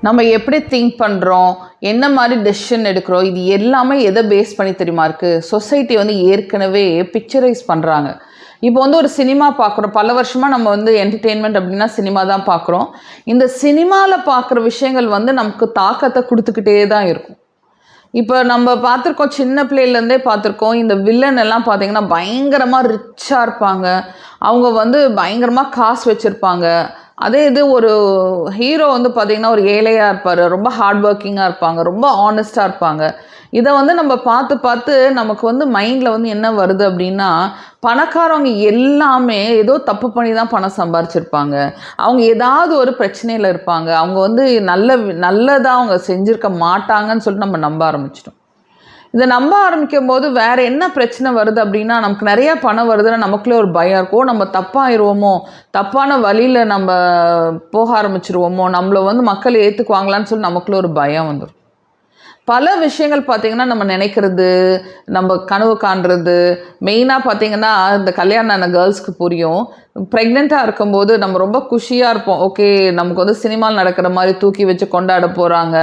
நம்ம எப்படி திங்க் பண்ணுறோம், என்ன மாதிரி டெசிஷன் எடுக்கிறோம், இது எல்லாமே எதை பேஸ் பண்ணி தெரியுமா இருக்குது? சொசைட்டி வந்து ஏற்கனவே பிக்சரைஸ் பண்ணுறாங்க. இப்போ வந்து ஒரு சினிமா பார்க்குறோம், பல வருஷமாக நம்ம வந்து என்டர்டெயின்மெண்ட் அப்படின்னா சினிமா தான் பார்க்குறோம். இந்த சினிமாவில் பார்க்குற விஷயங்கள் வந்து நமக்கு தாக்கத்தை கொடுத்துக்கிட்டே தான் இருக்கும். இப்போ நம்ம பார்த்துருக்கோம், சின்ன பிள்ளையிலேருந்தே பார்த்துருக்கோம், இந்த வில்லன் எல்லாம் பார்த்தீங்கன்னா பயங்கரமாக ரிச்சாக இருப்பாங்க, அவங்க வந்து பயங்கரமாக காசு வச்சுருப்பாங்க. அதே இது ஒரு ஹீரோ வந்து பார்த்திங்கன்னா ஒரு ஏழையாக இருப்பார், ரொம்ப ஹார்ட் ஒர்க்கிங்காக இருப்பாங்க, ரொம்ப ஆனஸ்ட்டாக இருப்பாங்க. இதை வந்து நம்ம பார்த்து பார்த்து நமக்கு வந்து மைண்டில் வந்து என்ன வருது அப்படின்னா, பணக்காரவங்க எல்லாமே ஏதோ தப்பு பண்ணி தான் பணம் சம்பாரிச்சிருப்பாங்க, அவங்க ஏதாவது ஒரு பிரச்சனையில் இருப்பாங்க, அவங்க வந்து நல்லதாக அவங்க செஞ்சுருக்க மாட்டாங்கன்னு சொல்லிட்டு நம்ம நம்ப ஆரம்பிச்சிட்டோம். இதை நம்ப ஆரம்பிக்கும் போது வேறு என்ன பிரச்சனை வருது அப்படின்னா, நமக்கு நிறையா பணம் வருதுன்னா நமக்குள்ளே ஒரு பயம் இருக்கும், நம்ம தப்பாகிடுவோமோ, தப்பான வழியில் நம்ம போக ஆரம்பிச்சிருவோமோ, நம்மளை வந்து மக்கள் ஏற்றுக்குவாங்களான்னு சொல்லி நமக்குள்ளே ஒரு பயம் வந்துடும். பல விஷயங்கள் பார்த்திங்கன்னா நம்ம நினைக்கிறது, நம்ம கனவு காண்றது, மெயினாக பார்த்திங்கன்னா இந்த கல்யாணம் ஆன கேர்ள்ஸ்க்கு புரியும். ப்ரெக்னெண்ட்டாக இருக்கும்போது நம்ம ரொம்ப குஷியாக இருப்போம். ஓகே, நமக்கு வந்து சினிமாவில் நடக்கிற மாதிரி தூக்கி வச்சு கொண்டாட போகிறாங்க,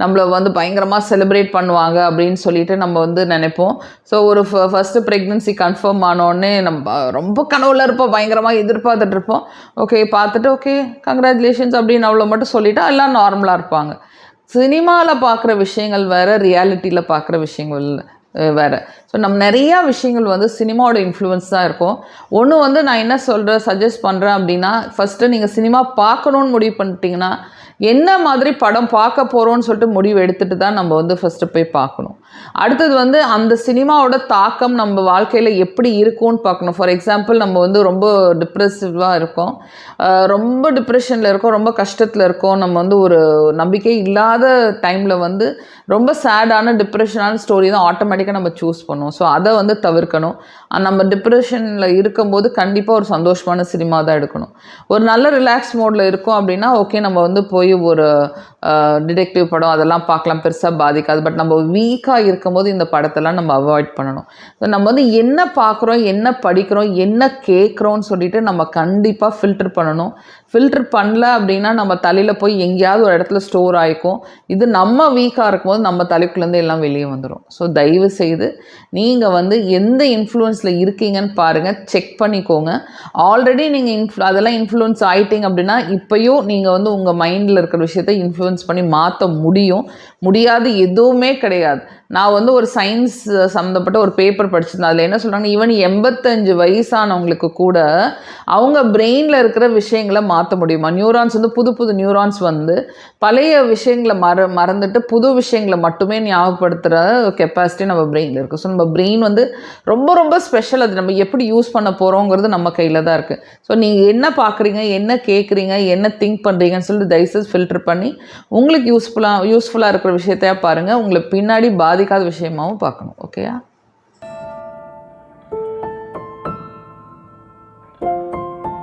நம்மளை வந்து பயங்கரமாக செலிப்ரேட் பண்ணுவாங்க அப்படின்னு சொல்லிட்டு நம்ம வந்து நினைப்போம். ஸோ ஒரு ஃபஸ்ட்டு ப்ரெக்னென்சி கன்ஃபார்ம் ஆனோடனே நம்ம ரொம்ப கனவுல இருப்போம், பயங்கரமாக எதிர்பார்த்துட்டு இருப்போம். ஓகே, பார்த்துட்டு ஓகே கங்க்ராச்சுலேஷன்ஸ் அப்படின்னு அவ்வளோ மட்டும் சொல்லிவிட்டு எல்லாம் நார்மலாக இருப்பாங்க. சினிமாவில் பார்க்குற விஷயங்கள் வேறு, ரியாலிட்டியில் பார்க்குற விஷயங்கள் வேறு. ஸோ நம்ம நிறையா விஷயங்கள் வந்து சினிமாவோட இன்ஃப்ளூயன்ஸ் தான் இருக்கும். ஒன்று வந்து நான் என்ன சஜஸ்ட் பண்ணுறேன் அப்படின்னா, ஃபஸ்ட்டு நீங்கள் சினிமா பார்க்கணுன்னு முடிவு பண்ணிட்டீங்கன்னா, என்ன மாதிரி படம் பார்க்க போகிறோன்னு சொல்லிட்டு முடிவு எடுத்துகிட்டு தான் நம்ம வந்து ஃபஸ்ட்டு போய் பார்க்கணும். அடுத்தது வந்து அந்த சினிமாவோட தாக்கம் நம்ம வாழ்க்கையில் எப்படி இருக்கும்னு பார்க்கணும். ஃபார் எக்ஸாம்பிள், நம்ம வந்து ரொம்ப டிப்ரெசிவாக இருக்கோம், ரொம்ப டிப்ரெஷனில் இருக்கோம், ரொம்ப கஷ்டத்தில் இருக்கோம், நம்ம வந்து ஒரு நம்பிக்கை இல்லாத டைமில் வந்து ரொம்ப சேடான டிப்ரெஷனான ஸ்டோரி தான் ஆட்டோமேட்டிக்காக நம்ம சூஸ் பண்ணுவோம். ஸோ அதை வந்து தவிர்க்கணும். நம்ம டிப்ரெஷனில் இருக்கும்போது கண்டிப்பாக ஒரு சந்தோஷமான சினிமா தான் எடுக்கணும். ஒரு நல்ல ரிலாக்ஸ் மோடில் இருக்கோம் அப்படின்னா ஓகே, நம்ம வந்து போய் ஒரு டிடெக்டிவ் படம் அதெல்லாம் பார்க்கலாம், பெருசாக பாதிக்காது. பட் நம்ம வீக்காக இருக்கும்போது இந்த படத்தெல்லாம் நம்ம அவாய்ட் பண்ணணும். ஸோ நம்ம வந்து என்ன பார்க்குறோம், என்ன படிக்கிறோம், என்ன கேட்குறோன்னு சொல்லிட்டு நம்ம கண்டிப்பாக ஃபில்டர் பண்ணணும். ஃபில்டர் பண்ணல அப்படின்னா நம்ம தலையில் போய் எங்கேயாவது ஒரு இடத்துல ஸ்டோர் ஆகிக்கும். இது நம்ம வீக்காக இருக்கும்போது நம்ம தலைக்குள்ளேருந்து எல்லாம் வெளியே வந்துடும். ஸோ தயவு செய்து நீங்கள் வந்து எந்த இன்ஃப்ளூயன்ஸில் இருக்கீங்கன்னு பாருங்கள், செக் பண்ணிக்கோங்க. ஆல்ரெடி நீங்கள் அதெல்லாம் இன்ஃப்ளூயன்ஸ் ஆகிட்டீங்க அப்படின்னா இப்போயும் நீங்கள் வந்து உங்கள் மைண்டில் இருக்கிற விஷயத்தை இன்ஃப்ளூயன்ஸ் பண்ணி மாற்ற முடியாது எதுவுமே கிடையாது. நான் வந்து ஒரு சயின்ஸ் சம்மந்தப்பட்ட ஒரு பேப்பர் படிச்சிருந்தேன். அதில் என்ன சொல்கிறாங்கன்னா, ஈவன் 85 வயசானவங்களுக்கு கூட அவங்க பிரெயினில் இருக்கிற விஷயங்களை மாற்ற முடியுமா. நியூரான்ஸ் வந்து புது நியூரான்ஸ் வந்து பழைய விஷயங்களை மறந்துட்டு புது விஷயங்களை மட்டுமே ஞாபகப்படுத்துகிற கெப்பாசிட்டி நம்ம பிரெயினில் இருக்குது. ஸோ நம்ம பிரெயின் வந்து ரொம்ப ஸ்பெஷல். அது நம்ம எப்படி யூஸ் பண்ண போகிறோங்கிறது நம்ம கையில் தான் இருக்குது. ஸோ நீங்கள் என்ன பார்க்குறீங்க, என்ன கேட்குறீங்க, என்ன திங்க் பண்ணுறீங்கன்னு சொல்லிட்டு தயவுசெய்து ஃபில்டர் பண்ணி உங்களுக்கு யூஸ்ஃபுல்லாக இருக்கிற விஷயத்தையா பாருங்கள். உங்களுக்கு பின்னாடி பாதிக்காத விஷயமாகவும் பார்க்கணும். ஓகேயா?